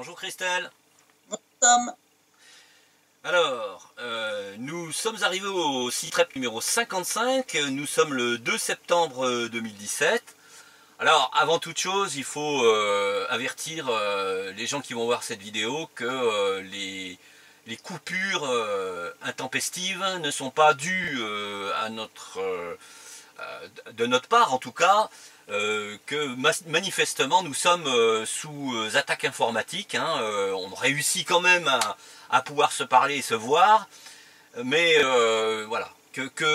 Bonjour Christelle. Bonjour Tom. Alors, nous sommes arrivés au CITREP numéro 55, nous sommes le 2 septembre 2017. Alors, avant toute chose, il faut avertir les gens qui vont voir cette vidéo que les coupures intempestives ne sont pas dues de notre part en tout cas, que manifestement nous sommes sous attaque informatique. On réussit quand même à pouvoir se parler et se voir, mais voilà.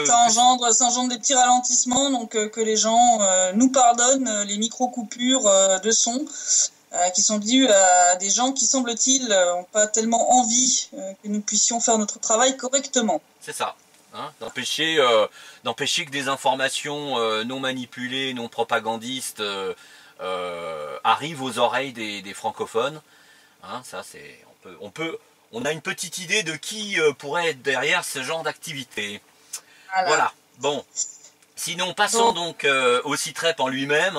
Ça engendre des petits ralentissements, donc que les gens nous pardonnent les micro-coupures de son qui sont dues à des gens qui, semble-t-il, n'ont pas tellement envie que nous puissions faire notre travail correctement. C'est ça. D'empêcher que des informations non manipulées, non propagandistes arrivent aux oreilles des francophones. Ça, c'est, on a une petite idée de qui pourrait être derrière ce genre d'activité. Voilà. Bon. Sinon, passons donc au CITREP en lui-même.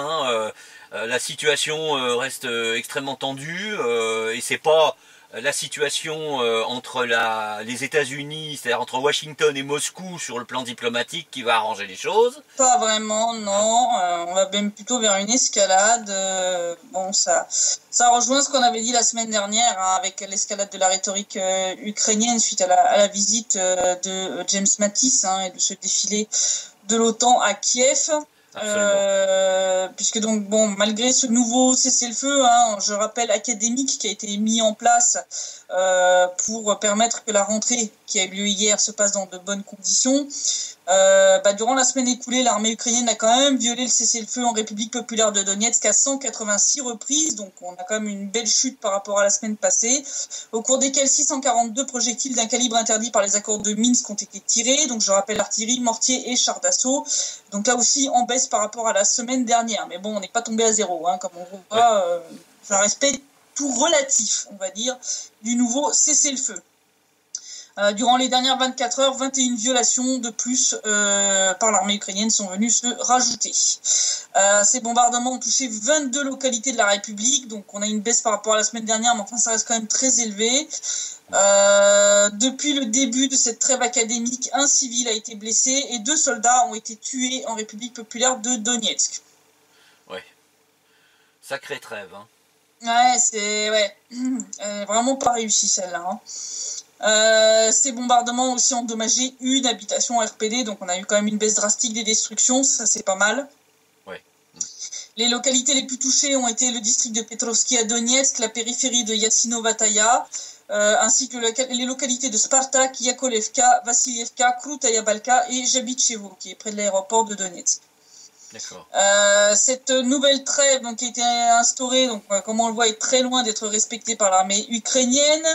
La situation reste extrêmement tendue et c'est pas la situation entre les États-Unis, c'est-à-dire entre Washington et Moscou sur le plan diplomatique qui va arranger les choses. Pas vraiment, non. On va même plutôt vers une escalade. Bon, ça rejoint ce qu'on avait dit la semaine dernière avec l'escalade de la rhétorique ukrainienne suite à la visite de James Mattis et de ce défilé de l'OTAN à Kiev. Puisque donc bon, malgré ce nouveau cessez-le-feu, je rappelle académique qui a été mis en place pour permettre que la rentrée qui a eu lieu hier se passe dans de bonnes conditions. Durant la semaine écoulée, l'armée ukrainienne a quand même violé le cessez-le-feu en République populaire de Donetsk à 186 reprises, donc on a quand même une belle chute par rapport à la semaine passée, au cours desquelles 642 projectiles d'un calibre interdit par les accords de Minsk ont été tirés, donc je rappelle artillerie, mortier et chars d'assaut, donc là aussi en baisse par rapport à la semaine dernière, mais bon, on n'est pas tombé à zéro, comme on voit, ça respecte tout relatif, on va dire, du nouveau cessez-le-feu. Durant les dernières 24 heures, 21 violations de plus par l'armée ukrainienne sont venues se rajouter. Ces bombardements ont touché 22 localités de la République, donc on a une baisse par rapport à la semaine dernière, mais enfin ça reste quand même très élevé. Depuis le début de cette trêve académique, un civil a été blessé et 2 soldats ont été tués en République populaire de Donetsk. Ouais, sacrée trêve. Vraiment pas réussi celle-là. Ces bombardements ont aussi endommagé une habitation RPD, donc on a eu quand même une baisse drastique des destructions, ça c'est pas mal. Ouais. Les localités les plus touchées ont été le district de Petrovski à Donetsk, la périphérie de Yassinovataya, ainsi que les localités de Spartak, Yakovlevka, Vassilievka, Krutaya Balka et Jabitchevo, qui est près de l'aéroport de Donetsk. D'accord. Cette nouvelle trêve qui a été instaurée, donc comme on le voit, est très loin d'être respectée par l'armée ukrainienne.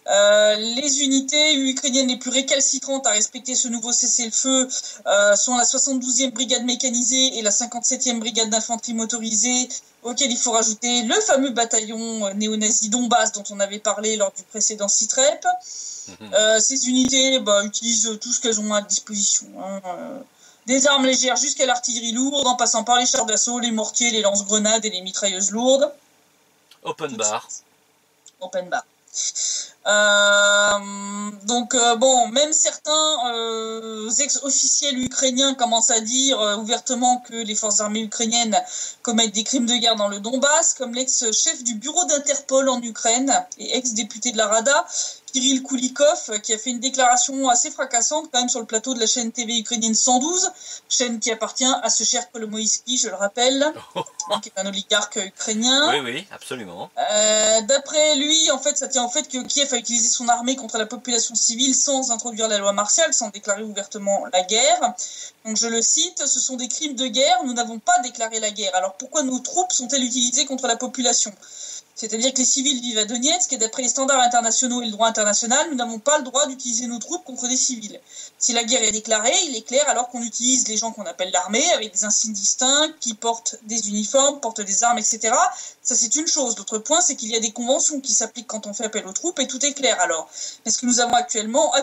Les unités ukrainiennes les plus récalcitrantes à respecter ce nouveau cessez-le-feu sont la 72e brigade mécanisée et la 57e brigade d'infanterie motorisée, auquel il faut rajouter le fameux bataillon néo-nazi Donbass dont on avait parlé lors du précédent CITREP. Ces unités utilisent tout ce qu'elles ont à disposition. Des armes légères jusqu'à l'artillerie lourde, en passant par les chars d'assaut, les mortiers, les lance-grenades et les mitrailleuses lourdes. Open bar. Open bar. Même certains ex-officiels ukrainiens commencent à dire ouvertement que les forces armées ukrainiennes commettent des crimes de guerre dans le Donbass, comme l'ex-chef du bureau d'Interpol en Ukraine et ex-député de la Rada, Kirill Kulikov, qui a fait une déclaration assez fracassante quand même sur le plateau de la chaîne TV ukrainienne 112, chaîne qui appartient à ce cher Kolomoïski, je le rappelle, qui est un oligarque ukrainien. Oui, absolument. D'après lui, en fait, ça tient au fait que Kiev a utilisé son armée contre la population civile sans introduire la loi martiale, sans déclarer ouvertement la guerre. Donc je le cite, ce sont des crimes de guerre, nous n'avons pas déclaré la guerre. Alors pourquoi nos troupes sont-elles utilisées contre la population ? C'est-à-dire que les civils vivent à Donetsk et d'après les standards internationaux et le droit international, nous n'avons pas le droit d'utiliser nos troupes contre des civils. Si la guerre est déclarée, il est clair alors qu'on utilise les gens qu'on appelle l'armée avec des insignes distincts, qui portent des uniformes, portent des armes, etc. Ça c'est une chose. L'autre point, c'est qu'il y a des conventions qui s'appliquent quand on fait appel aux troupes et tout est clair alors. Mais ce que nous avons actuellement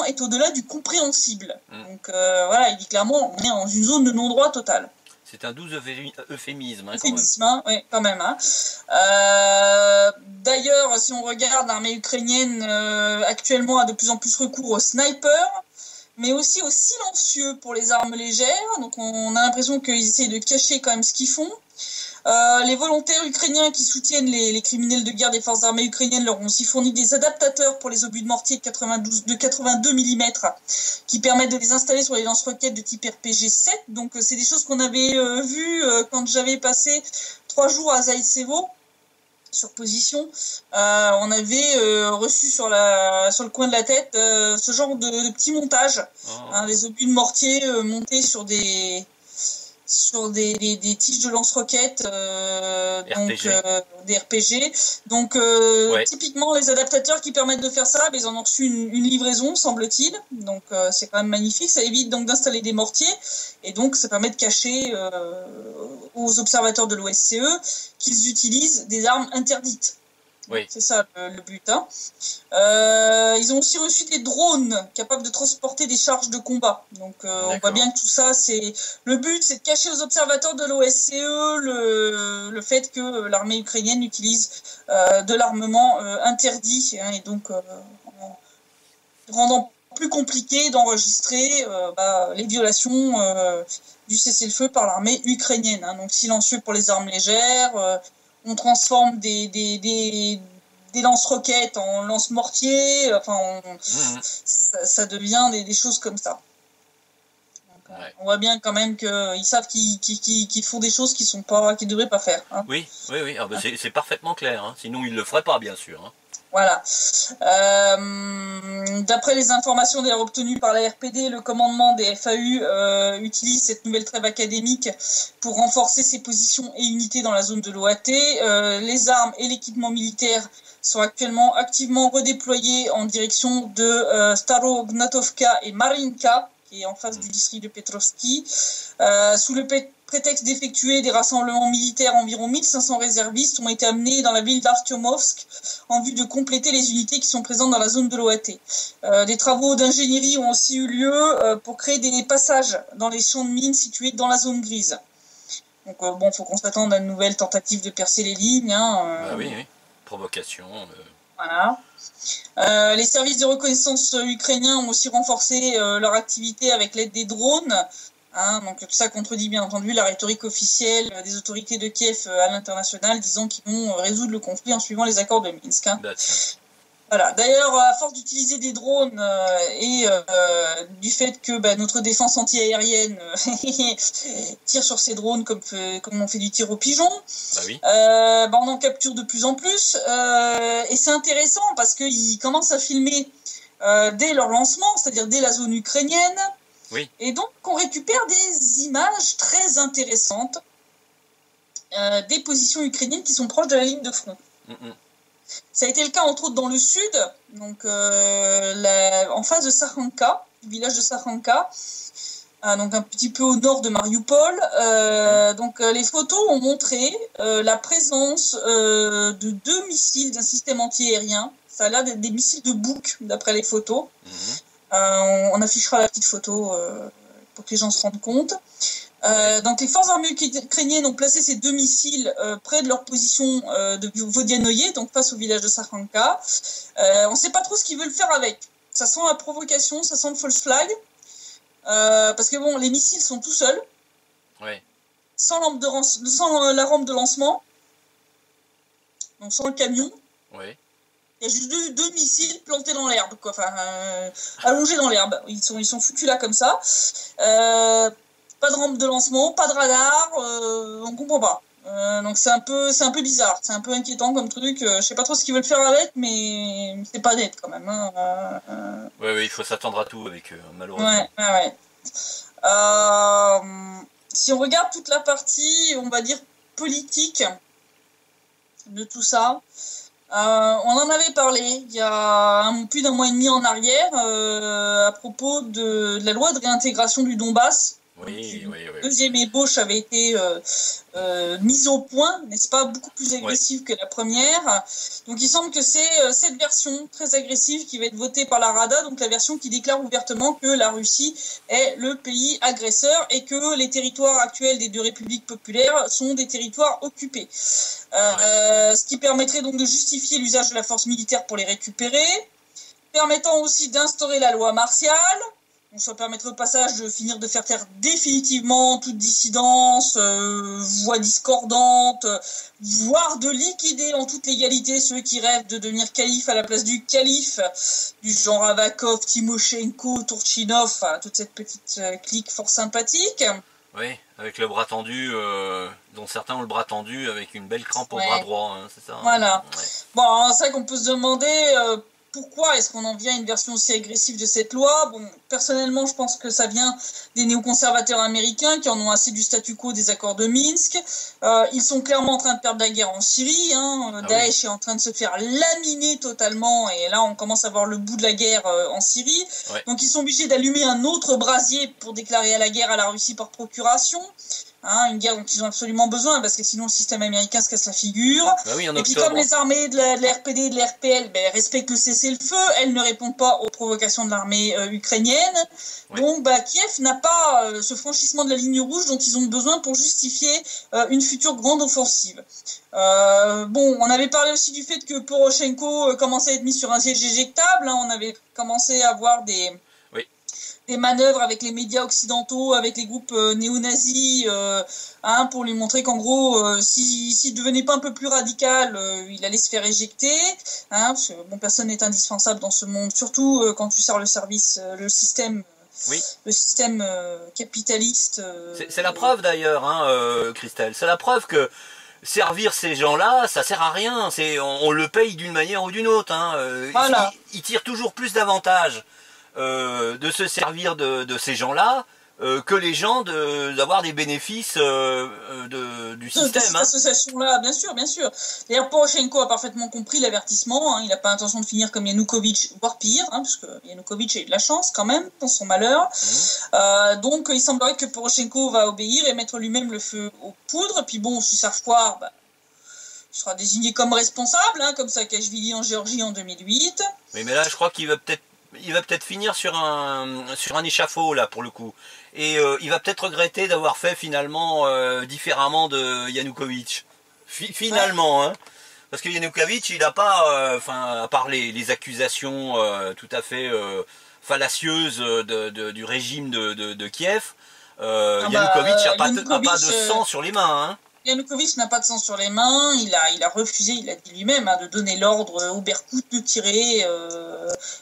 est au-delà du compréhensible. Donc il dit clairement, on est dans une zone de non-droit total. C'est un doux euphémisme, hein, quand même. Euphémisme, hein, oui, quand même. Hein. D'ailleurs, si on regarde, l'armée ukrainienne actuellement a de plus en plus recours aux snipers, mais aussi aux silencieux pour les armes légères. Donc on a l'impression qu'ils essayent de cacher quand même ce qu'ils font. Les volontaires ukrainiens qui soutiennent les criminels de guerre des forces armées ukrainiennes leur ont aussi fourni des adaptateurs pour les obus de mortier de 82 mm qui permettent de les installer sur les lance-roquettes de type RPG-7. Donc c'est des choses qu'on avait vues quand j'avais passé 3 jours à Zaïtsevo sur position. On avait reçu sur le coin de la tête ce genre de petits montages, des obus de mortier montés sur des tiges de lance-roquettes, donc des RPG. Donc ouais. Typiquement les adaptateurs qui permettent de faire ça, ils en ont reçu une livraison, semble-t-il. Donc c'est quand même magnifique. Ça évite donc d'installer des mortiers et donc ça permet de cacher aux observateurs de l'OSCE qu'ils utilisent des armes interdites. Oui. C'est ça le but. Hein. Ils ont aussi reçu des drones capables de transporter des charges de combat. Donc on voit bien que tout ça, le but, c'est de cacher aux observateurs de l'OSCE le fait que l'armée ukrainienne utilise de l'armement interdit, hein, et donc en rendant plus compliqué d'enregistrer les violations du cessez-le-feu par l'armée ukrainienne. Hein. Donc silencieux pour les armes légères. On transforme des lance-roquettes en lance-mortiers. Enfin, ça devient des choses comme ça. Donc, ouais. On voit bien quand même qu'ils savent qu'ils font des choses qu'ils ne devraient pas faire. Hein. Oui. Ah ben c'est parfaitement clair. Hein. Sinon, ils ne le feraient pas, bien sûr. Hein. Voilà. D'après les informations d'ailleurs obtenues par la RPD, le commandement des FAU utilise cette nouvelle trêve académique pour renforcer ses positions et unités dans la zone de l'OAT. Les armes et l'équipement militaire sont actuellement activement redéployés en direction de Starognatovka et Marinka, qui est en face du district de Petrovski, sous le prétexte d'effectuer des rassemblements militaires. Environ 1500 réservistes ont été amenés dans la ville d'Artyomovsk en vue de compléter les unités qui sont présentes dans la zone de l'OAT. Des travaux d'ingénierie ont aussi eu lieu pour créer des passages dans les champs de mines situés dans la zone grise. Donc faut qu'on s'attende à une nouvelle tentative de percer les lignes. Hein, oui. Provocation. Voilà. Les services de reconnaissance ukrainiens ont aussi renforcé leur activité avec l'aide des drones. Hein, donc tout ça contredit bien entendu la rhétorique officielle des autorités de Kiev à l'international disant qu'ils vont résoudre le conflit en suivant les accords de Minsk. Hein. Voilà. D'ailleurs, à force d'utiliser des drones et du fait que notre défense anti-aérienne tire sur ces drones comme on fait du tir au pigeon, on en capture de plus en plus. Et c'est intéressant parce qu'ils commencent à filmer dès leur lancement, c'est-à-dire dès la zone ukrainienne. Oui. Et donc, on récupère des images très intéressantes des positions ukrainiennes qui sont proches de la ligne de front. Ça a été le cas, entre autres, dans le sud, donc en face de Sakhanka, du village de Sakhanka, donc un petit peu au nord de Mariupol. Donc, les photos ont montré la présence de 2 missiles d'un système anti-aérien. Ça a l'air d'être des missiles de Buk, d'après les photos. On affichera la petite photo pour que les gens se rendent compte. Donc les forces armées ukrainiennes ont placé ces 2 missiles près de leur position de Vodianoye, donc face au village de Sakhanka. On ne sait pas trop ce qu'ils veulent faire avec. Ça sent la provocation, ça sent le false flag. Parce que les missiles sont tout seuls, sans la rampe de lancement, donc sans le camion. Il y a juste deux missiles plantés dans l'herbe, quoi. Enfin, allongés dans l'herbe. Ils sont foutus là comme ça. Pas de rampe de lancement, pas de radar. On comprend pas. Donc c'est un peu bizarre. C'est un peu inquiétant comme truc. Je sais pas trop ce qu'ils veulent faire avec, mais c'est pas net quand même. Hein. Oui, il faut s'attendre à tout avec eux, malheureusement. Ouais. Si on regarde toute la partie, on va dire politique de tout ça. On en avait parlé il y a plus d'un mois et demi en arrière à propos de la loi de réintégration du Donbass Oui, Une oui, oui. deuxième ébauche avait été mise au point, n'est-ce pas, beaucoup plus agressive que la première. Donc il semble que c'est cette version très agressive qui va être votée par la Rada, donc la version qui déclare ouvertement que la Russie est le pays agresseur et que les territoires actuels des deux républiques populaires sont des territoires occupés. Ce qui permettrait donc de justifier l'usage de la force militaire pour les récupérer, permettant aussi d'instaurer la loi martiale. Donc ça permettrait au passage de finir de faire taire définitivement toute dissidence, voix discordante, voire de liquider en toute légalité ceux qui rêvent de devenir calife à la place du calife, du genre Avakov, Timoshenko, Turchinov, enfin, toute cette petite clique fort sympathique. Oui, avec le bras tendu, dont certains ont le bras tendu avec une belle crampe au bras droit, hein, c'est ça. Voilà. Ouais. Bon, c'est vrai qu'on peut se demander pourquoi est-ce qu'on en vient à une version aussi agressive de cette loi. Bon, personnellement, je pense que ça vient des néoconservateurs américains qui en ont assez du statu quo des accords de Minsk. Ils sont clairement en train de perdre la guerre en Syrie. Daesh est en train de se faire laminer totalement, et là, on commence à voir le bout de la guerre en Syrie. Ouais. Donc, ils sont obligés d'allumer un autre brasier pour déclarer la guerre à la Russie par procuration. Une guerre dont ils ont absolument besoin, parce que sinon le système américain se casse la figure. Bah oui, et puis comme les armées de la RPD et de la RPL respectent le cessez-le-feu, elles ne répondent pas aux provocations de l'armée ukrainienne. Oui. Donc Kiev n'a pas ce franchissement de la ligne rouge dont ils ont besoin pour justifier une future grande offensive. On avait parlé aussi du fait que Poroshenko commençait à être mis sur un siège éjectable. On avait commencé à voir des manœuvres avec les médias occidentaux, avec les groupes néo-nazis, pour lui montrer qu'en gros, s'il devenait pas un peu plus radical, il allait se faire éjecter. Parce que personne n'est indispensable dans ce monde, surtout quand tu sers le système. Oui. Le système capitaliste. C'est la preuve d'ailleurs, Christelle. C'est la preuve que servir ces gens-là, ça sert à rien. On le paye d'une manière ou d'une autre. Voilà. Ils tirent toujours plus d'avantages de se servir de ces gens-là que les gens d'avoir des bénéfices du système. De cette association-là, bien sûr, bien sûr. D'ailleurs, Poroshenko a parfaitement compris l'avertissement. Il n'a pas l'intention de finir comme Yanukovych, voire pire, parce que Yanukovych a eu de la chance quand même dans son malheur. Donc, il semblerait que Poroshenko va obéir et mettre lui-même le feu aux poudres. Puis bon, si ça foire, il sera désigné comme responsable, comme Saakashvili en Géorgie en 2008. Oui, mais là, je crois qu'il va peut-être finir sur un échafaud là pour le coup, et il va peut-être regretter d'avoir fait finalement différemment de Yanukovych. Finalement, parce que Yanukovych, il n'a pas, à part les accusations tout à fait fallacieuses du régime de Kiev, Yanukovych n'a pas de sang sur les mains. Yanukovych n'a pas de sang sur les mains, il a refusé, il a dit lui-même, de donner l'ordre aux Berkouts de tirer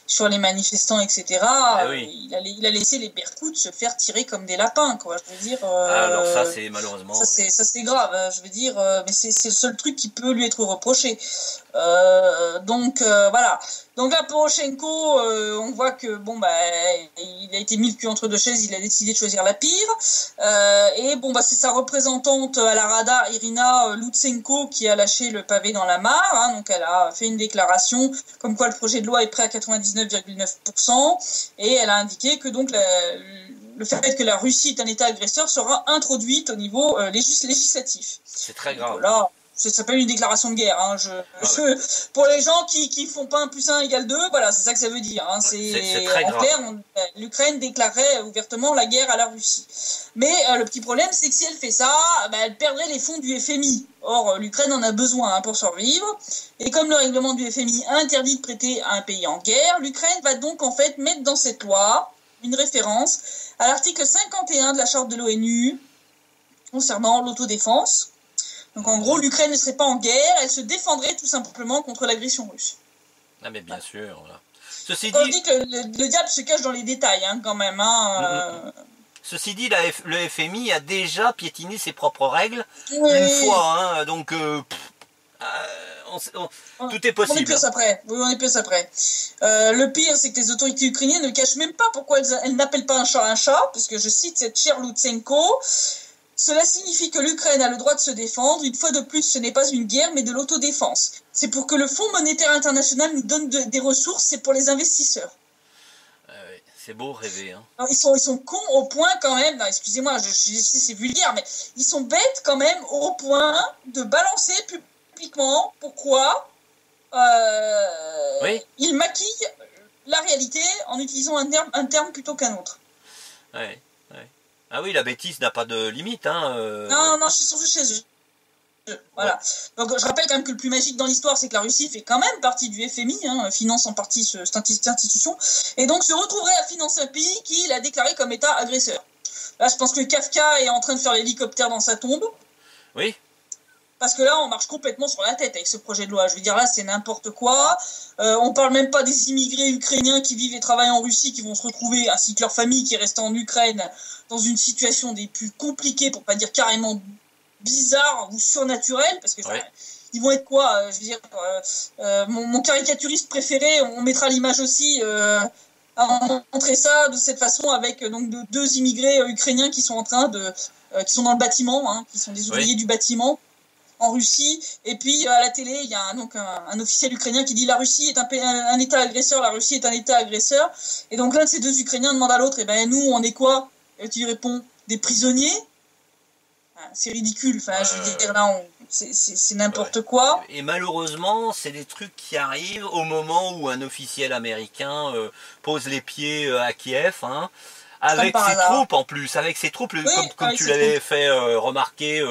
sur les manifestants, etc. Oui. Il a laissé les Berkouts se faire tirer comme des lapins, quoi. Je veux dire. Alors ça, c'est malheureusement. Ça c'est grave, je veux dire, mais c'est le seul truc qui peut lui être reproché. Donc voilà. Donc là, Poroshenko, on voit que il a été mis le cul entre deux chaises, il a décidé de choisir la pire. C'est sa représentante à la Rada, Irina Lutsenko, qui a lâché le pavé dans la mare. Donc elle a fait une déclaration comme quoi le projet de loi est prêt à 99,9%, et elle a indiqué que donc le fait que la Russie est un État agresseur sera introduite au niveau législatif. C'est très grave. Donc, là, ça s'appelle une déclaration de guerre. Pour les gens qui font pas 1 + 1 = 2, voilà, c'est ça que ça veut dire. C'est très grave. En clair, l'Ukraine déclarait ouvertement la guerre à la Russie. Mais le petit problème, c'est que si elle fait ça, elle perdrait les fonds du FMI. Or, l'Ukraine en a besoin pour survivre. Et comme le règlement du FMI interdit de prêter à un pays en guerre, l'Ukraine va donc en fait mettre dans cette loi une référence à l'article 51 de la charte de l'ONU concernant l'autodéfense. Donc en gros, l'Ukraine ne serait pas en guerre, elle se défendrait tout simplement contre l'agression russe. Ah mais bien sûr, voilà. Ceci dit... On dit que le diable se cache dans les détails, quand même. Ceci dit, le FMI a déjà piétiné ses propres règles une fois, donc tout est possible. On est plus après. Oui, on est plus après. Le pire, c'est que les autorités ukrainiennes ne cachent même pas pourquoi elles n'appellent pas un chat, puisque je cite cette chère Lutsenko. Cela signifie que l'Ukraine a le droit de se défendre. Une fois de plus, ce n'est pas une guerre, mais de l'autodéfense. C'est pour que le Fonds monétaire international nous donne des ressources, c'est pour les investisseurs. C'est beau rêver. Hein. Non, ils sont cons au point quand même, excusez-moi, je sais c'est vulgaire, mais ils sont bêtes quand même au point de balancer publiquement pourquoi Oui. ils maquillent la réalité en utilisant un terme plutôt qu'un autre. Ouais, ouais. Ah oui, la bêtise n'a pas de limite. Hein, Non, je suis surtout chez eux. Voilà. Ouais. Donc je rappelle quand même que le plus magique dans l'histoire, c'est que la Russie fait quand même partie du FMI, finance en partie cette institution, et donc se retrouverait à financer un pays qu'il a déclaré comme État agresseur. Là, je pense que Kafka est en train de faire l'hélicoptère dans sa tombe. Oui. Parce que là, on marche complètement sur la tête avec ce projet de loi. Je veux dire, là, c'est n'importe quoi. On parle même pas des immigrés ukrainiens qui vivent et travaillent en Russie, qui vont se retrouver, ainsi que leur famille qui reste en Ukraine, dans une situation des plus compliquées, pour pas dire carrément bizarre ou surnaturelle, parce que ils vont être quoi, je veux dire, mon caricaturiste préféré, on mettra l'image aussi à montrer ça de cette façon avec donc deux immigrés ukrainiens qui sont en train de qui sont dans le bâtiment, qui sont des ouvriers du bâtiment en Russie, et puis à la télé il y a un officiel ukrainien qui dit la Russie est un État agresseur, la Russie est un État agresseur, et donc l'un de ces deux Ukrainiens demande à l'autre, et ben nous on est quoi, et tu lui réponds des prisonniers. C'est ridicule, enfin, je veux dire, là, c'est n'importe quoi. Et malheureusement, c'est des trucs qui arrivent au moment où un officiel américain pose les pieds à Kiev, avec ses troupes en plus, avec ses troupes, comme tu l'avais fait remarquer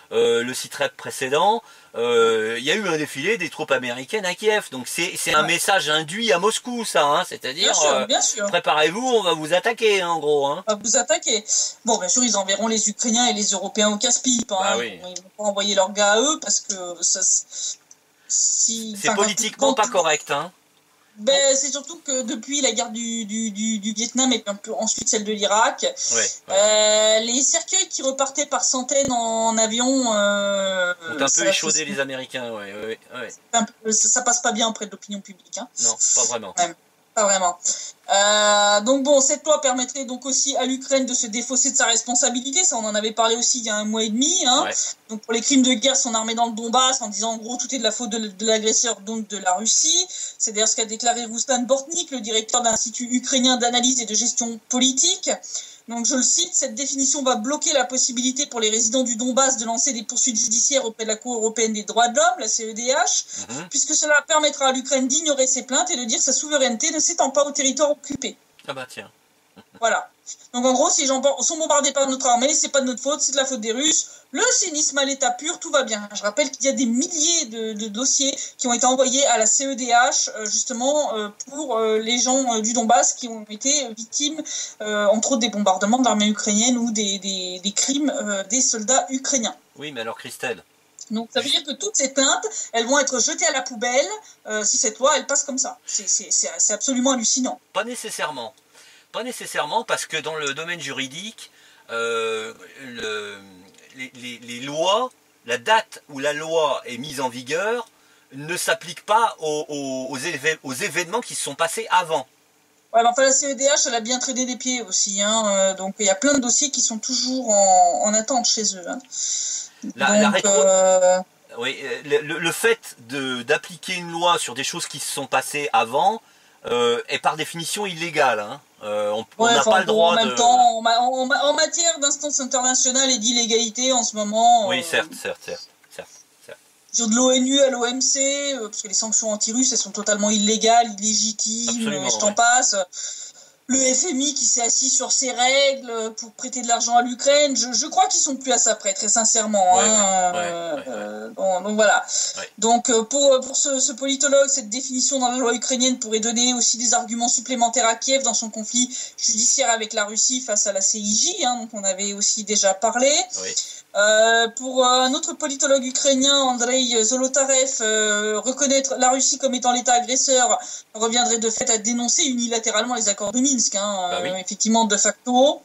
le site-web précédent, il y a eu un défilé des troupes américaines à Kiev, donc c'est un message induit à Moscou, ça, c'est-à-dire bien sûr. Préparez-vous, on va vous attaquer, en gros. On va vous attaquer. Bon, bien sûr, ils enverront les Ukrainiens et les Européens au casse-pipe. Oui. Ils vont pas envoyer leurs gars à eux parce que ça, c'est politiquement pas correct, Ben, c'est surtout que depuis la guerre du Vietnam et puis ensuite celle de l'Irak, les cercueils qui repartaient par centaines en avion ont un peu échaudé les Américains. Ça passe pas bien auprès de l'opinion publique. Non, pas vraiment. Pas vraiment. Donc bon, cette loi permettrait donc aussi à l'Ukraine de se défausser de sa responsabilité. Ça, on en avait parlé aussi il y a 1 mois et demi. Donc pour les crimes de guerre, son armée dans le Donbass, en disant en gros tout est de la faute de l'agresseur, donc de la Russie. C'est d'ailleurs ce qu'a déclaré Ruslan Bortnik, le directeur de l'Institut ukrainien d'analyse et de gestion politique. Donc je le cite, cette définition va bloquer la possibilité pour les résidents du Donbass de lancer des poursuites judiciaires auprès de la Cour européenne des droits de l'homme, la CEDH, puisque cela permettra à l'Ukraine d'ignorer ses plaintes et de dire sa souveraineté ne s'étend pas au territoire occupé. Ah bah tiens. Voilà. Donc en gros, si les gens sont bombardés par notre armée, c'est pas de notre faute, c'est de la faute des Russes. Le cynisme à l'état pur, tout va bien. Je rappelle qu'il y a des milliers de dossiers qui ont été envoyés à la CEDH, justement, pour les gens du Donbass qui ont été victimes, entre autres, des bombardements de l'armée ukrainienne ou des crimes des soldats ukrainiens. Oui, mais alors Christelle. Donc ça veut dire que toutes ces plaintes, elles vont être jetées à la poubelle si cette loi, elle passe comme ça. C'est absolument hallucinant. Pas nécessairement. Pas nécessairement, parce que dans le domaine juridique, les lois, la date où la loi est mise en vigueur ne s'applique pas aux événements qui se sont passés avant. Ouais, mais enfin la CEDH, elle a bien traîné des pieds aussi, donc il y a plein de dossiers qui sont toujours en attente chez eux. Oui, le fait d'appliquer une loi sur des choses qui se sont passées avant est par définition illégal. On n'a pas le droit en même temps, en matière d'instance internationale et d'illégalité en ce moment. Oui, certes. Sur de l'ONU à l'OMC, parce que les sanctions anti-russes, elles sont totalement illégales, illégitimes, et je t'en passe. Le FMI qui s'est assis sur ses règles pour prêter de l'argent à l'Ukraine, je crois qu'ils sont plus à ça près, très sincèrement. Donc voilà. Ouais. Donc pour ce politologue, cette définition dans la loi ukrainienne pourrait donner aussi des arguments supplémentaires à Kiev dans son conflit judiciaire avec la Russie face à la CIJ, dont on avait aussi déjà parlé. Oui. Pour un autre politologue ukrainien, Andrei Zolotarev, reconnaître la Russie comme étant l'État agresseur reviendrait de fait à dénoncer unilatéralement les accords de Minsk, effectivement de facto.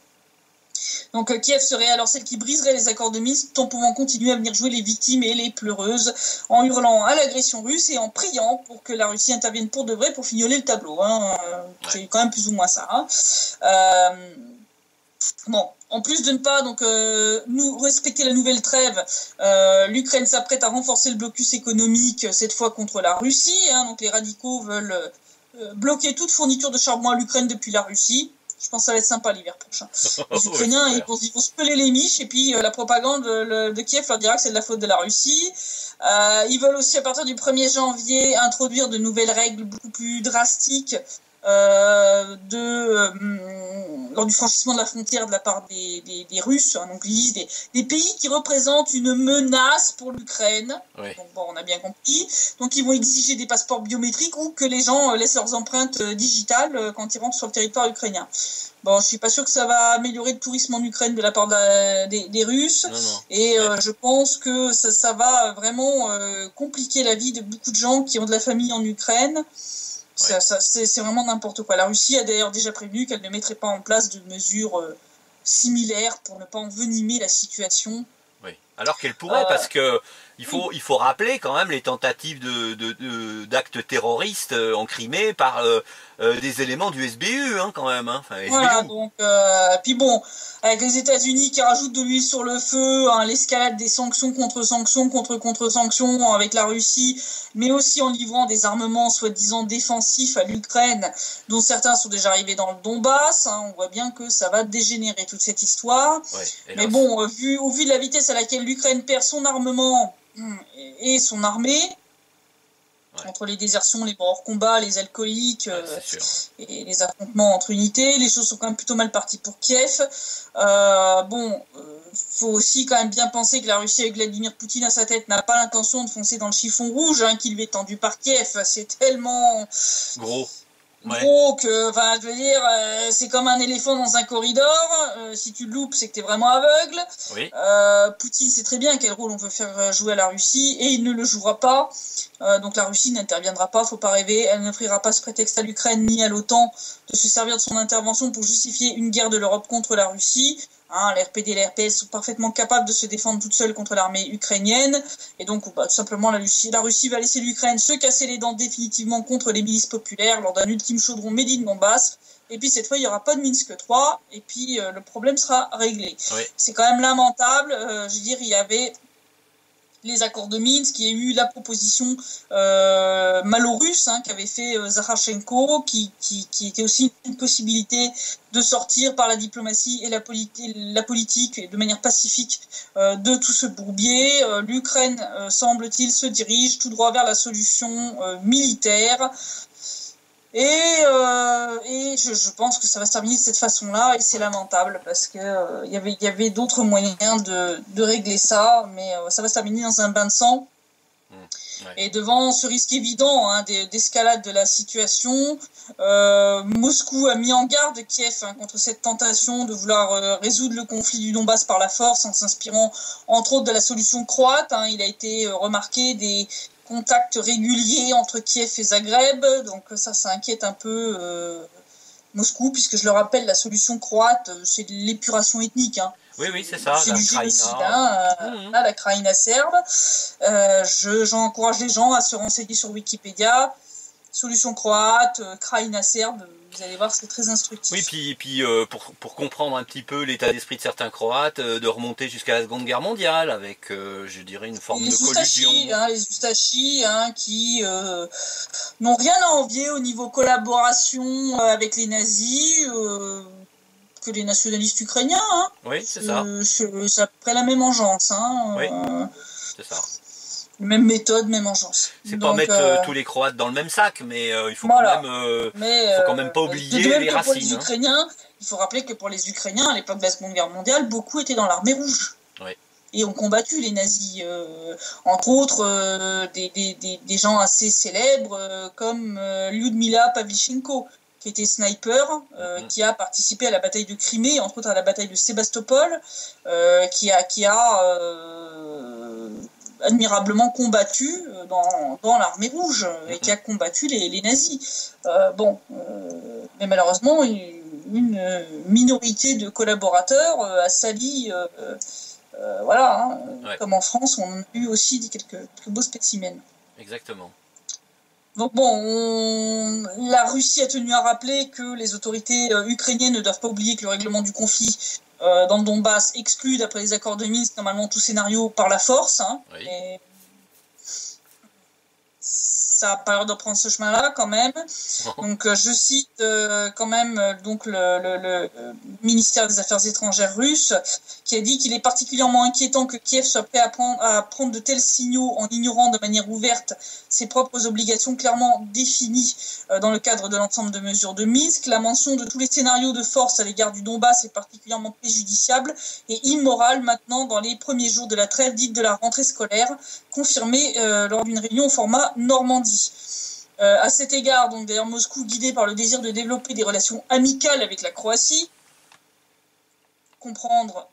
Donc Kiev serait alors celle qui briserait les accords de Minsk tout en pouvant continuer à venir jouer les victimes et les pleureuses en hurlant à l'agression russe et en priant pour que la Russie intervienne pour de vrai pour fignoler le tableau. C'est quand même plus ou moins ça. Bon, en plus de ne pas nous respecter la nouvelle trêve, l'Ukraine s'apprête à renforcer le blocus économique, cette fois contre la Russie. Donc les radicaux veulent bloquer toute fourniture de charbon à l'Ukraine depuis la Russie. Je pense que ça va être sympa l'hiver prochain. Les Ukrainiens, ils vont se peler les miches, et puis la propagande de Kiev leur dira que c'est de la faute de la Russie. Ils veulent aussi, à partir du 1er janvier, introduire de nouvelles règles beaucoup plus drastiques lors du franchissement de la frontière de la part des Russes. Hein, donc, ils disent des pays qui représentent une menace pour l'Ukraine. Oui. Donc, bon, on a bien compris. Donc, ils vont exiger des passeports biométriques ou que les gens laissent leurs empreintes digitales quand ils rentrent sur le territoire ukrainien. Bon, je suis pas sûr que ça va améliorer le tourisme en Ukraine de la part des Russes. Non. Et je pense que ça va vraiment compliquer la vie de beaucoup de gens qui ont de la famille en Ukraine. Ouais. C'est vraiment n'importe quoi. La Russie a d'ailleurs déjà prévenu qu'elle ne mettrait pas en place de mesures similaires pour ne pas envenimer la situation. Oui. Alors qu'elle pourrait, parce que il faut rappeler quand même les tentatives d'actes terroristes en Crimée par des éléments du SBU, hein, quand même. Hein. Enfin, voilà, donc, puis bon, avec les États-Unis qui rajoutent de l'huile sur le feu, hein, l'escalade des sanctions contre sanctions avec la Russie, mais aussi en livrant des armements soi-disant défensifs à l'Ukraine, dont certains sont déjà arrivés dans le Donbass. Hein, on voit bien que ça va dégénérer toute cette histoire. Ouais, mais bon, au vu de la vitesse à laquelle l'Ukraine perd son armement et son armée, entre les désertions, les morts hors combat, les alcooliques et les affrontements entre unités, les choses sont quand même plutôt mal parties pour Kiev. Faut aussi quand même bien penser que la Russie avec Vladimir Poutine à sa tête n'a pas l'intention de foncer dans le chiffon rouge qui lui est tendu par Kiev. C'est tellement gros que, enfin, je veux dire, c'est comme un éléphant dans un corridor. Si tu le loupes, c'est que t'es vraiment aveugle. Oui. Poutine sait très bien quel rôle on veut faire jouer à la Russie et il ne le jouera pas. Donc la Russie n'interviendra pas, faut pas rêver. Elle n'offrira pas ce prétexte à l'Ukraine ni à l'OTAN de se servir de son intervention pour justifier une guerre de l'Europe contre la Russie. L'RPD et la RPS sont parfaitement capables de se défendre toutes seules contre l'armée ukrainienne. Et donc, tout simplement, la Russie va laisser l'Ukraine se casser les dents définitivement contre les milices populaires lors d'un ultime chaudron made in Donbass. Et puis, cette fois, il n'y aura pas de Minsk 3. Et puis, le problème sera réglé. Oui. C'est quand même lamentable. Je veux dire, il y avait les accords de Minsk, il y a eu la proposition malo-russe qu'avait fait Zakharchenko, qui était aussi une possibilité de sortir par la diplomatie et la politique et de manière pacifique de tout ce bourbier. L'Ukraine, semble-t-il, se dirige tout droit vers la solution militaire. Et je pense que ça va se terminer de cette façon-là, et c'est lamentable parce que il y avait d'autres moyens de régler ça, mais ça va se terminer dans un bain de sang. Ouais. Et devant ce risque évident d'escalade de la situation, Moscou a mis en garde Kiev contre cette tentation de vouloir résoudre le conflit du Donbass par la force en s'inspirant entre autres de la solution croate. Il a été remarqué des contacts réguliers entre Kiev et Zagreb, donc ça inquiète un peu Moscou, puisque je le rappelle, la solution croate, c'est de l'épuration ethnique. Oui, c'est ça. C'est du génocide, la Krajina serbe. J'encourage les gens à se renseigner sur Wikipédia. Solution croate, Krajina serbe, vous allez voir, c'est très instructif. Oui, puis pour comprendre un petit peu l'état d'esprit de certains Croates, de remonter jusqu'à la Seconde Guerre mondiale avec, je dirais, une forme de collusion. Les Oustachis, qui n'ont rien à envier au niveau collaboration avec les nazis, que les nationalistes ukrainiens. Oui, c'est ça. C'est à peu près la même engeance. Oui, c'est ça. Même méthode, même engeance. C'est pas mettre tous les Croates dans le même sac, mais il faut quand même pas oublier les racines. Pour les Ukrainiens, il faut rappeler que pour les Ukrainiens, à l'époque de la Seconde Guerre mondiale, beaucoup étaient dans l'armée rouge. Oui. Et ont combattu les nazis. Entre autres, des gens assez célèbres comme Lyudmila Pavlichenko, qui était sniper, qui a participé à la bataille de Crimée, entre autres à la bataille de Sébastopol, qui a admirablement combattu dans l'armée rouge et qui a combattu les nazis. Mais malheureusement, une minorité de collaborateurs a sali, comme en France, on a eu aussi quelques beaux spécimens. Exactement. Donc la Russie a tenu à rappeler que les autorités ukrainiennes ne doivent pas oublier que le règlement du conflit dans le Donbass exclut, d'après les accords de Minsk, normalement tout scénario par la force. Oui. Et ça a pas l'air de prendre ce chemin-là quand même. Donc je cite quand même donc le ministère des Affaires étrangères russe qui a dit qu'il est particulièrement inquiétant que Kiev soit prêt à prendre de tels signaux en ignorant de manière ouverte ses propres obligations clairement définies dans le cadre de l'ensemble de mesures de Minsk. La mention de tous les scénarios de force à l'égard du Donbass est particulièrement préjudiciable et immorale maintenant dans les premiers jours de la trêve dite de la rentrée scolaire, confirmée lors d'une réunion au format Normandie. À cet égard, donc d'ailleurs Moscou, guidé par le désir de développer des relations amicales avec la Croatie, comprendre,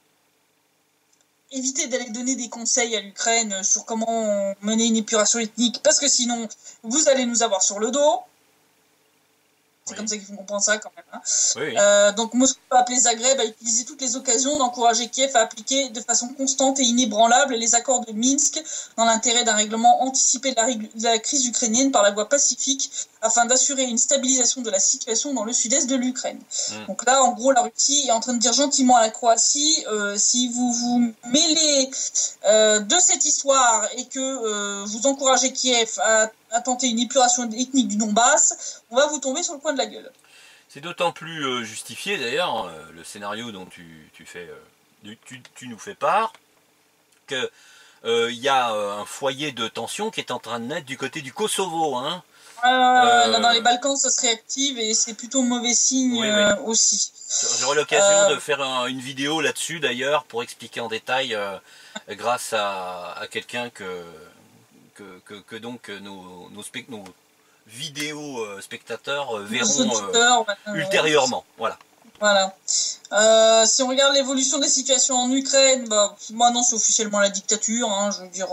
éviter d'aller donner des conseils à l'Ukraine sur comment mener une épuration ethnique, parce que sinon vous allez nous avoir sur le dos. C'est comme ça qu'il faut comprendre ça quand même. Hein. Oui. Donc Moscou a appelé Zagreb à utiliser toutes les occasions d'encourager Kiev à appliquer de façon constante et inébranlable les accords de Minsk dans l'intérêt d'un règlement anticipé de la crise ukrainienne par la voie pacifique afin d'assurer une stabilisation de la situation dans le sud-est de l'Ukraine. Donc là, en gros, la Russie est en train de dire gentiment à la Croatie, si vous vous mêlez de cette histoire et que vous encouragez Kiev à tenter une épuration ethnique du Donbass, on va vous tomber sur le coin de la gueule. C'est d'autant plus justifié d'ailleurs, le scénario dont tu nous fais part, que y a un foyer de tension qui est en train de naître du côté du Kosovo. Hein. Dans les Balkans, ça se réactive et c'est plutôt mauvais signe aussi. J'aurai l'occasion de faire une vidéo là-dessus d'ailleurs pour expliquer en détail grâce à quelqu'un que donc nos vidéos spectateurs verront ultérieurement. Voilà. Si on regarde l'évolution des situations en Ukraine, maintenant c'est officiellement la dictature. Hein, je veux dire,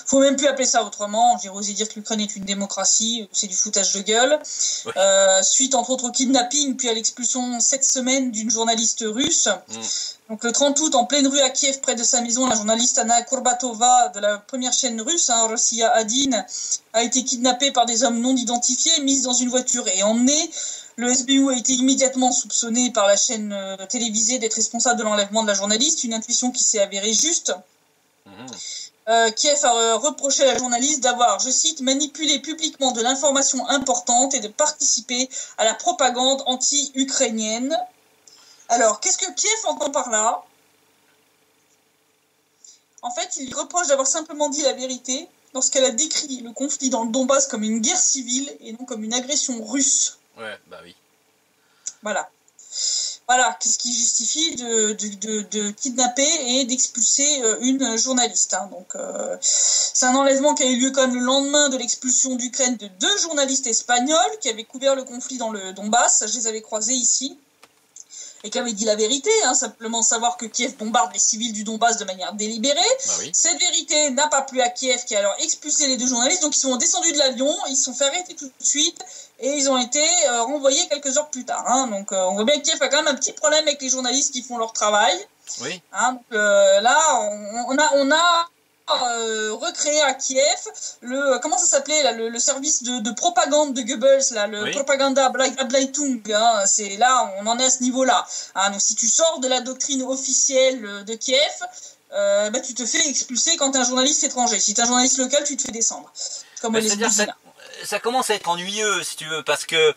faut même plus appeler ça autrement. J'ai osé dire que l'Ukraine est une démocratie, c'est du foutage de gueule. Oui. Suite entre autres au kidnapping puis à l'expulsion cette semaine d'une journaliste russe. Donc le 30 août, en pleine rue à Kiev, près de sa maison, la journaliste Anna Kurbatova de la première chaîne russe, Rossiya Adin, a été kidnappée par des hommes non identifiés, mise dans une voiture et emmenée. Le SBU a été immédiatement soupçonné par la chaîne télévisée d'être responsable de l'enlèvement de la journaliste, une intuition qui s'est avérée juste. Kiev a reproché à la journaliste d'avoir, je cite, manipulé publiquement de l'information importante et de participer à la propagande anti-ukrainienne. Alors, qu'est-ce que Kiev entend par là? En fait, il lui reproche d'avoir simplement dit la vérité lorsqu'elle a décrit le conflit dans le Donbass comme une guerre civile et non comme une agression russe. Ouais, bah oui. Voilà, qu'est-ce qui justifie de kidnapper et d'expulser une journaliste. Hein. Donc, c'est un enlèvement qui a eu lieu quand même le lendemain de l'expulsion d'Ukraine de 2 journalistes espagnols qui avaient couvert le conflit dans le Donbass. Je les avais croisés ici. Et qui avait dit la vérité, hein, simplement savoir que Kiev bombarde les civils du Donbass de manière délibérée. Bah oui. Cette vérité n'a pas plu à Kiev, qui a alors expulsé les 2 journalistes. Donc ils sont descendus de l'avion, ils se sont fait arrêter tout de suite et ils ont été renvoyés quelques heures plus tard. Hein. Donc on voit bien que Kiev a quand même un petit problème avec les journalistes qui font leur travail. Oui. Hein, donc, là, on a recréé à Kiev comment ça s'appelait là, le service de propagande de Goebbels là, le Propaganda Ableitung, hein, c'est là on en est à ce niveau-là. Hein, donc si tu sors de la doctrine officielle de Kiev, tu te fais expulser quand t'es un journaliste étranger. Si t'es un journaliste local, tu te fais descendre. Comme ça commence à être ennuyeux si tu veux parce que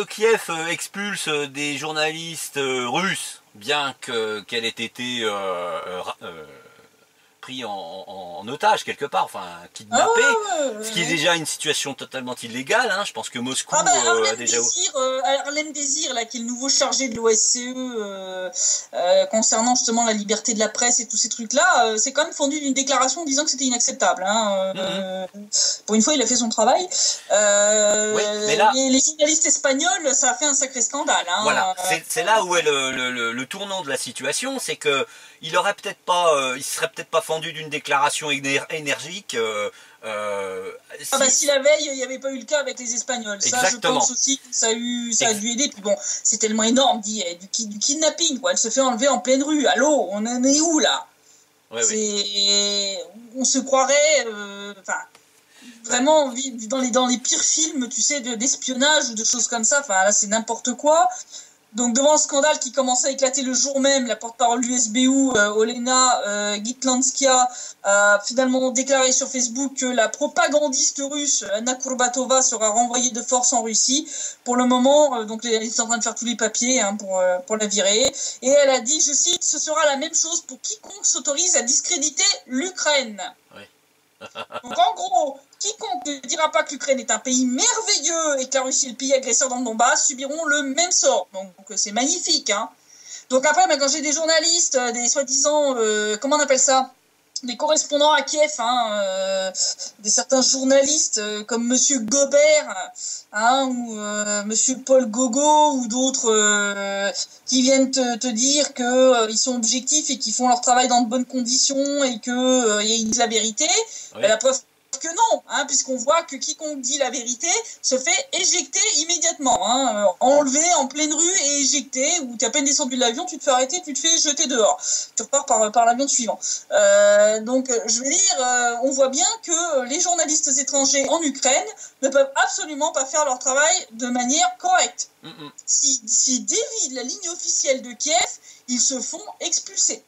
Kiev expulse des journalistes russes, bien qu'elle ait été pris en otage quelque part, enfin kidnappé, ce qui est déjà une situation totalement illégale. Hein. Je pense que Moscou a déjà... Harlem Désir, là, qui est le nouveau chargé de l'OSCE concernant justement la liberté de la presse et tous ces trucs-là, c'est quand même fondu d'une déclaration disant que c'était inacceptable. Hein. Pour une fois, il a fait son travail. Mais là... les journalistes espagnols, ça a fait un sacré scandale. Hein. Voilà, c'est là où est le tournant de la situation, c'est que il serait peut-être pas fendu d'une déclaration énergique. Si la veille il n'y avait pas eu le cas avec les Espagnols, ça exactement. Je pense aussi que ça a dû aider. Puis bon, c'est tellement énorme, du kidnapping, quoi. Elle se fait enlever en pleine rue. Allô, on en est où là? On se croirait, vraiment dans les pires films, tu sais, d'espionnage ou de choses comme ça. Enfin là, c'est n'importe quoi. Donc devant le scandale qui commençait à éclater le jour même, la porte-parole du SBU, Olena Gitlanskaya, a finalement déclaré sur Facebook que la propagandiste russe Anna Kourbatova sera renvoyée de force en Russie. Pour le moment, donc elle est en train de faire tous les papiers pour la virer. Et elle a dit, je cite, ce sera la même chose pour quiconque s'autorise à discréditer l'Ukraine. Oui. Donc en gros, quiconque ne dira pas que l'Ukraine est un pays merveilleux et que la Russie est le pays agresseur dans le Donbass subiront le même sort. Donc c'est magnifique. Hein. Donc après, quand j'ai des journalistes, des soi-disant, comment on appelle ça, des correspondants à Kiev, des certains journalistes comme Monsieur Gobert, ou Monsieur Paul Gogo ou d'autres qui viennent te dire que ils sont objectifs et qu'ils font leur travail dans de bonnes conditions et que ils disent la vérité. Oui. La preuve que non, puisqu'on voit que quiconque dit la vérité se fait éjecter immédiatement, enlevé en pleine rue et éjecté, ou tu es à peine descendu de l'avion, tu te fais arrêter, tu te fais jeter dehors, tu repars par l'avion suivant. Donc je veux dire, on voit bien que les journalistes étrangers en Ukraine ne peuvent absolument pas faire leur travail de manière correcte. S'ils dévient la ligne officielle de Kiev, ils se font expulser,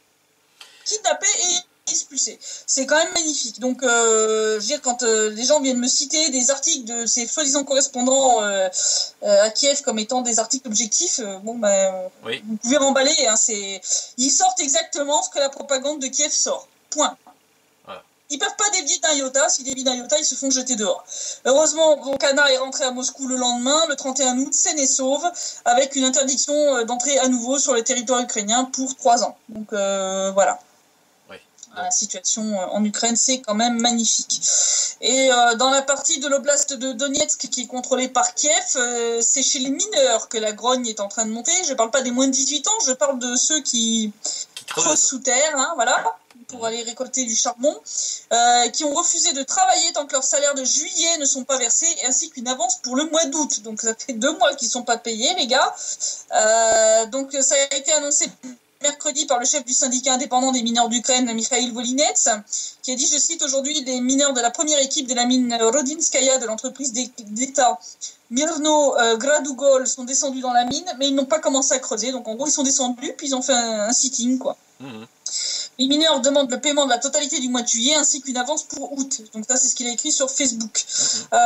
kidnapper et expulsés. C'est quand même magnifique. Donc, je veux dire, quand les gens viennent me citer des articles de ces soi-disant correspondants à Kiev comme étant des articles objectifs, oui. Vous pouvez remballer. Ils sortent exactement ce que la propagande de Kiev sort. Point. Voilà. Ils peuvent pas dévier d'un iota. S'ils dévient d'un iota, ils se font jeter dehors. Heureusement, Anna est rentré à Moscou le lendemain, le 31 août, saine et sauve, avec une interdiction d'entrer à nouveau sur le territoire ukrainien pour 3 ans. Donc, voilà. La situation en Ukraine, c'est quand même magnifique. Et dans la partie de l'oblast de Donetsk qui est contrôlée par Kiev, c'est chez les mineurs que la grogne est en train de monter. Je ne parle pas des moins de 18 ans, je parle de ceux qui creusent sous terre, pour aller récolter du charbon, qui ont refusé de travailler tant que leurs salaires de juillet ne sont pas versés, ainsi qu'une avance pour le mois d'août. Donc ça fait 2 mois qu'ils ne sont pas payés, les gars. Donc ça a été annoncé mercredi par le chef du syndicat indépendant des mineurs d'Ukraine, Mikhail Volinets, qui a dit, je cite, aujourd'hui, les mineurs de la première équipe de la mine Rodinskaya de l'entreprise d'État Mirno Gradugol sont descendus dans la mine, mais ils n'ont pas commencé à creuser. Donc en gros, ils sont descendus, puis ils ont fait un sitting, quoi. Les mineurs demandent le paiement de la totalité du mois de juillet ainsi qu'une avance pour août. Donc ça, c'est ce qu'il a écrit sur Facebook.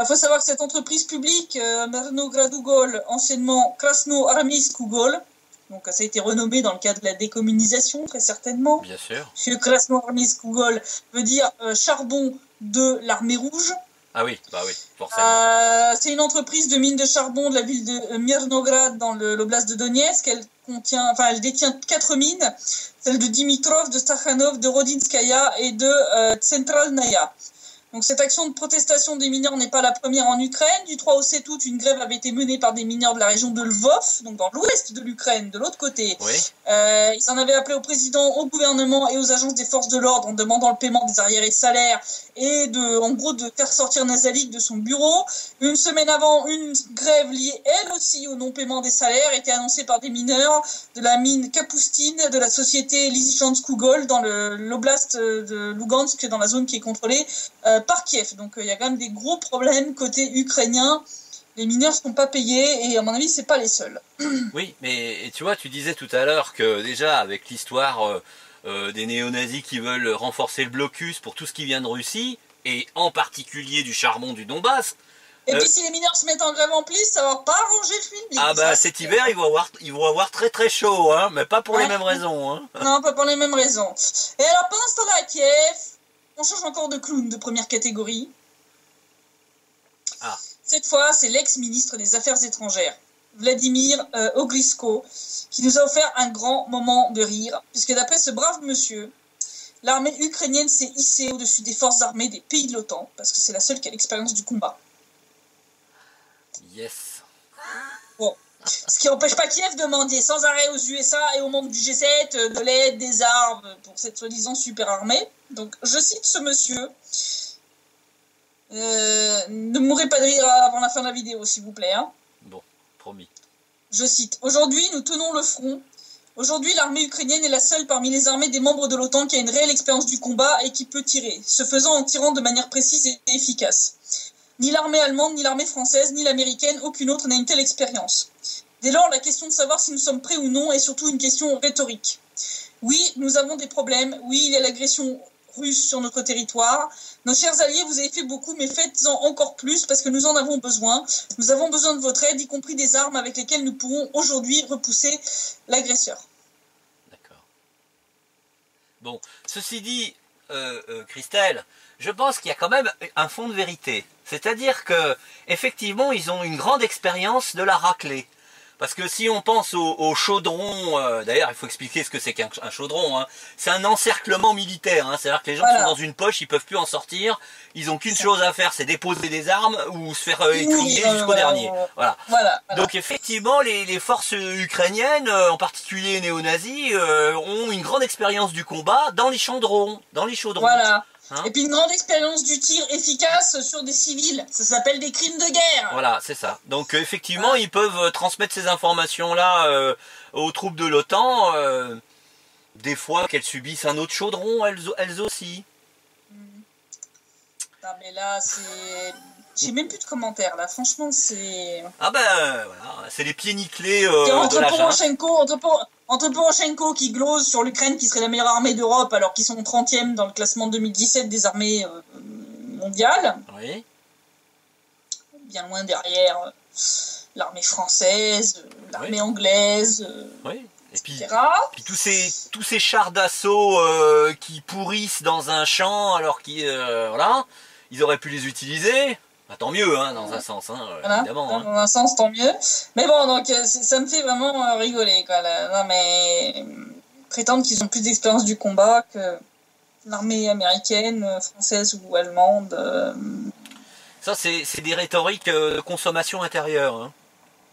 Faut savoir que cette entreprise publique, Mirno Gradugol, anciennement Krasno Armeysk Ugol, donc ça a été renommé dans le cadre de la décommunisation, très certainement. Bien sûr. Parce que Krasno-Armeysk Ugol veut dire charbon de l'armée rouge. Ah oui, forcément. C'est une entreprise de mine de charbon de la ville de Mirnograd dans l'oblast de Donetsk. Elle détient 4 mines, celles de Dimitrov, de Stakhanov, de Rodinskaya et de Tsentralnaya. Donc cette action de protestation des mineurs n'est pas la première en Ukraine. Du 3 au 7 août, une grève avait été menée par des mineurs de la région de Lvov, donc dans l'ouest de l'Ukraine, de l'autre côté. Oui. Ils en avaient appelé au président, au gouvernement et aux agences des forces de l'ordre en demandant le paiement des arriérés salaires et de faire sortir Nazalik de son bureau. Une semaine avant, une grève liée elle aussi au non-paiement des salaires était annoncée par des mineurs de la mine Kapustine de la société Lysychansk Ugol dans l'oblast de Lugansk, dans la zone qui est contrôlée par Kiev. Donc il y a quand même des gros problèmes côté ukrainien. Les mineurs ne sont pas payés et à mon avis c'est pas les seuls. Oui, mais tu vois, tu disais tout à l'heure que déjà avec l'histoire des néo-nazis qui veulent renforcer le blocus pour tout ce qui vient de Russie et en particulier du charbon du Donbass. Et puis si les mineurs se mettent en grève en plus, ça va pas arranger le film. Cet hiver ils vont avoir très très chaud, mais pas pour les mêmes raisons. Non, pas pour les mêmes raisons. Et alors pendant ce temps-là à Kiev, on change encore de clown de première catégorie. Cette fois, c'est l'ex-ministre des Affaires étrangères, Vladimir Ogrysko, qui nous a offert un grand moment de rire, puisque d'après ce brave monsieur, l'armée ukrainienne s'est hissée au-dessus des forces armées des pays de l'OTAN, parce que c'est la seule qui a l'expérience du combat. Yes. Bon. Ce qui n'empêche pas Kiev de demander sans arrêt aux USA et aux membres du G7 de l'aide, des armes pour cette soi-disant super armée. Donc, je cite ce monsieur. Ne mourrez pas de rire avant la fin de la vidéo, s'il vous plaît. Bon, promis. Je cite. Aujourd'hui, nous tenons le front. Aujourd'hui, l'armée ukrainienne est la seule parmi les armées des membres de l'OTAN qui a une réelle expérience du combat et qui peut tirer, ce faisant en tirant de manière précise et efficace. Ni l'armée allemande, ni l'armée française, ni l'américaine, aucune autre n'a une telle expérience. Dès lors, la question de savoir si nous sommes prêts ou non est surtout une question rhétorique. Oui, nous avons des problèmes. Oui, il y a l'agression russe sur notre territoire. Nos chers alliés, vous avez fait beaucoup, mais faites-en encore plus parce que nous en avons besoin. Nous avons besoin de votre aide, y compris des armes avec lesquelles nous pourrons aujourd'hui repousser l'agresseur. D'accord. Bon, ceci dit, Christelle, je pense qu'il y a quand même un fond de vérité. C'est-à-dire que effectivement, ils ont une grande expérience de la raclée. Parce que si on pense au chaudron, d'ailleurs il faut expliquer ce que c'est qu'un chaudron, hein. C'est un encerclement militaire, hein. C'est-à-dire que les gens sont dans une poche, ils peuvent plus en sortir, ils ont qu'une chose à faire, c'est déposer des armes ou se faire étrier jusqu'au dernier. Voilà. Donc effectivement, les forces ukrainiennes, en particulier néo-nazis, ont une grande expérience du combat dans les chaudrons. Voilà. Hein, et puis une grande expérience du tir efficace sur des civils. Ça s'appelle des crimes de guerre. Voilà, c'est ça. Donc effectivement, ils peuvent transmettre ces informations-là aux troupes de l'OTAN, des fois qu'elles subissent un autre chaudron, elles aussi. Non mais là, c'est... J'ai même plus de commentaires là, franchement c'est... Ah ben voilà, c'est les pieds nickelés de la junte. Entre Poroshenko qui glose sur l'Ukraine qui serait la meilleure armée d'Europe alors qu'ils sont 30e dans le classement 2017 des armées mondiales. Oui. Bien loin derrière l'armée française, l'armée anglaise, oui. Et puis, etc. Puis tous ces chars d'assaut qui pourrissent dans un champ alors qu'ils voilà, ils auraient pu les utiliser. Bah, tant mieux, hein, dans un sens, hein, voilà, évidemment. Dans un sens, tant mieux. Mais bon, donc ça me fait vraiment rigoler, quoi. Là. Non, mais prétendre qu'ils ont plus d'expérience du combat que l'armée américaine, française ou allemande. Ça, c'est des rhétoriques de consommation intérieure. Hein.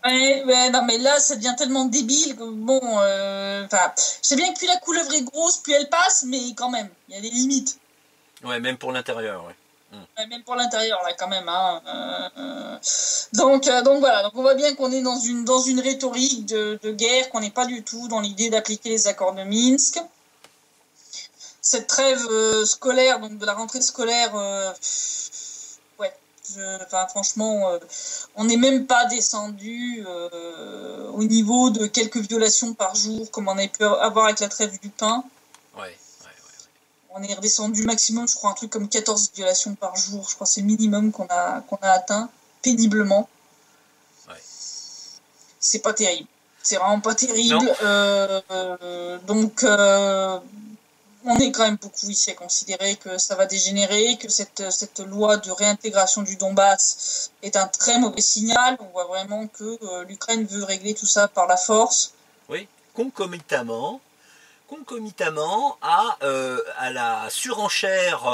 Ouais, non, mais là, ça devient tellement débile que bon, je sais bien que plus la couleuvre est grosse, plus elle passe, mais quand même, il y a des limites. Ouais, même pour l'intérieur, ouais. Ouais, même pour l'intérieur, là, quand même. Hein. Donc voilà, donc on voit bien qu'on est dans une rhétorique de guerre, qu'on n'est pas du tout dans l'idée d'appliquer les accords de Minsk. Cette trêve scolaire, donc de la rentrée scolaire, franchement, on n'est même pas descendu au niveau de quelques violations par jour, comme on a pu avoir avec la trêve du pain. Ouais. On est redescendu maximum, je crois, un truc comme 14 violations par jour. Je crois que c'est le minimum qu'on a atteint péniblement. Ouais. C'est pas terrible. C'est vraiment pas terrible. Donc, on est quand même beaucoup ici à considérer que ça va dégénérer, que cette loi de réintégration du Donbass est un très mauvais signal. On voit vraiment que l'Ukraine veut régler tout ça par la force. Oui, concomitamment à la surenchère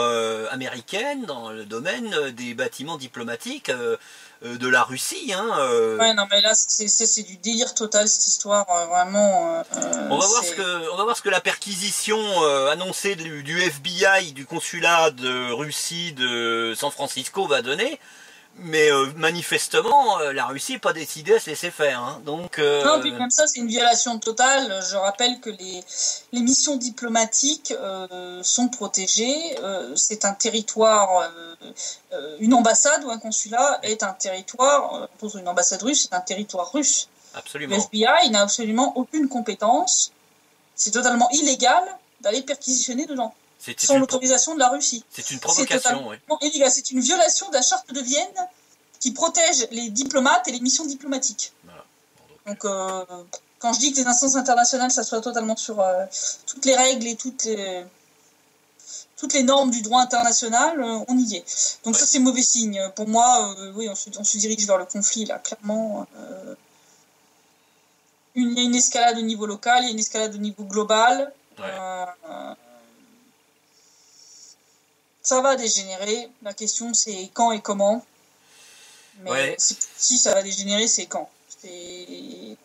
américaine dans le domaine des bâtiments diplomatiques de la Russie. Hein, Ouais, non, mais là, c'est du délire total, cette histoire, vraiment. On va voir ce que la perquisition annoncée du FBI, du consulat de Russie de San Francisco va donner. Mais manifestement, la Russie n'est pas décidée à se laisser faire. Hein. Donc, non, puis même ça, c'est une violation totale. Je rappelle que les missions diplomatiques sont protégées. C'est un territoire, une ambassade ou un consulat est un territoire, pour une ambassade russe, c'est un territoire russe. Absolument. Le FBI n'a absolument aucune compétence. C'est totalement illégal d'aller perquisitionner dedans. Sans l'autorisation de la Russie. C'est une provocation, oui. Illégal. C'est une violation de la charte de Vienne qui protège les diplomates et les missions diplomatiques. Voilà. Donc, quand je dis que les instances internationales s'assoient totalement sur toutes les règles et toutes les normes du droit international, on y est. Donc ça, c'est mauvais signe. Pour moi, oui, on se dirige vers le conflit, là, clairement. Il y a une escalade au niveau local, il y a une escalade au niveau global. Ouais. Ça va dégénérer. La question, c'est quand et comment. Mais si ça va dégénérer, c'est quand.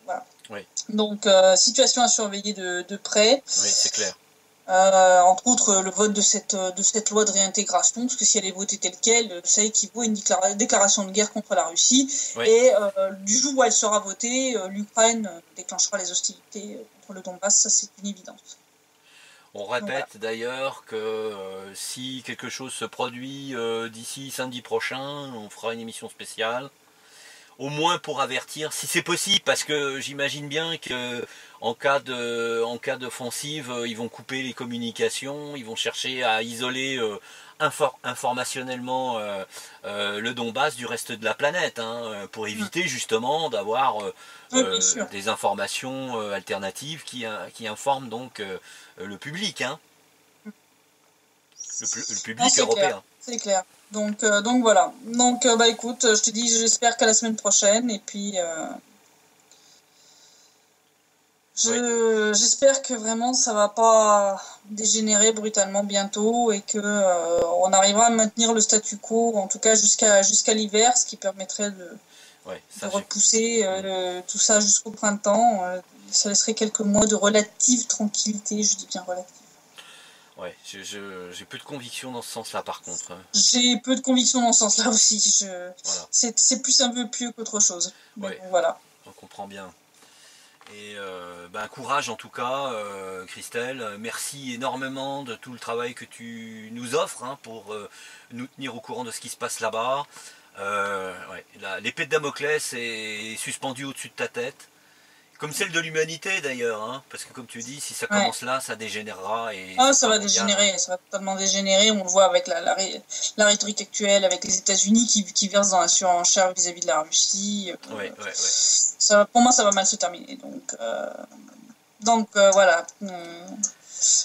Voilà. Oui. Donc, situation à surveiller de près. Oui, c'est clair. Entre autres, le vote de cette loi de réintégration, parce que si elle est votée telle quelle, ça équivaut à une déclaration de guerre contre la Russie. Oui. Et du jour où elle sera votée, l'Ukraine déclenchera les hostilités contre le Donbass. Ça, c'est une évidence. On répète d'ailleurs que si quelque chose se produit d'ici samedi prochain, on fera une émission spéciale. au moins pour avertir, si c'est possible, parce que j'imagine bien que en cas d'offensive, ils vont couper les communications, ils vont chercher à isoler informationnellement le Donbass du reste de la planète, hein, pour éviter justement d'avoir des informations alternatives qui informent donc le public, hein, le public européen. C'est clair. Donc voilà. Donc bah écoute, je te dis, j'espère qu'à la semaine prochaine. Et puis j'espère que vraiment ça va pas dégénérer brutalement bientôt et que on arrivera à maintenir le statu quo, en tout cas jusqu'à l'hiver, ce qui permettrait de repousser tout ça jusqu'au printemps. Ça laisserait quelques mois de relative tranquillité. Je dis bien relative. Ouais, j'ai peu de conviction dans ce sens-là par contre. J'ai peu de conviction dans ce sens-là aussi. Voilà. C'est plus un peu plus qu'autre chose. Ouais. Bon, voilà. On comprend bien. Et courage en tout cas, Christelle. Merci énormément de tout le travail que tu nous offres, hein, pour nous tenir au courant de ce qui se passe là-bas. L'épée de Damoclès est suspendue au-dessus de ta tête. Comme celle de l'humanité d'ailleurs, hein, parce que comme tu dis, si ça commence là, ça dégénérera. Ça va dégénérer, ça va totalement dégénérer. On le voit avec la rhétorique actuelle, avec les États-Unis qui versent dans la surenchère vis-à-vis de la Russie. Ça, pour moi, ça va mal se terminer. Donc voilà,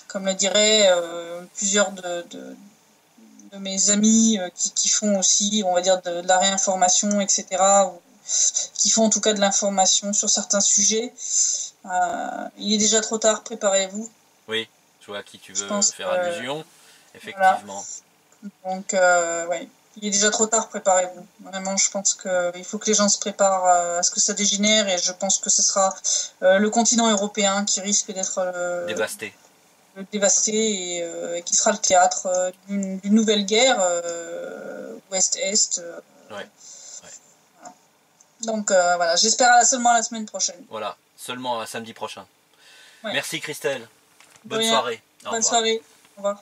comme le dirait plusieurs de mes amis qui font aussi, on va dire, de la réinformation, etc., qui font en tout cas de l'information sur certains sujets. Il est déjà trop tard, préparez-vous. Oui, je vois à qui tu veux faire allusion, effectivement. Voilà. Donc, il est déjà trop tard, préparez-vous. Vraiment, je pense qu'il faut que les gens se préparent à ce que ça dégénère, et je pense que ce sera le continent européen qui risque d'être dévasté et qui sera le théâtre d'une nouvelle guerre Ouest-Est. Donc voilà, j'espère seulement la semaine prochaine. Voilà, seulement samedi prochain. Ouais. Merci Christelle. Bonne soirée. Bonne soirée. Au revoir.